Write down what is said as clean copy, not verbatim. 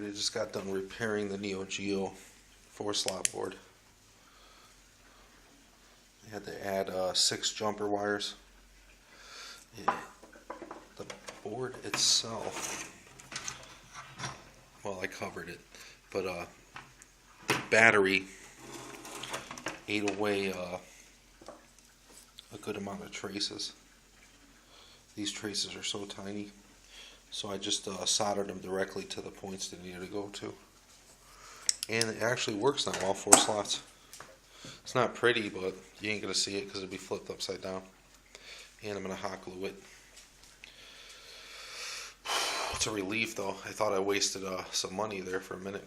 I just got done repairing the Neo Geo 4-slot board. I had to add 6 jumper wires. The board itself, well, I covered it, but the battery ate away a good amount of traces. These traces are so tiny, so I just soldered them directly to the points they needed to go to. And it actually works now, all 4 slots. It's not pretty, but you ain't going to see it because it'll be flipped upside down. And I'm going to hot glue it. It's a relief though. I thought I wasted some money there for a minute.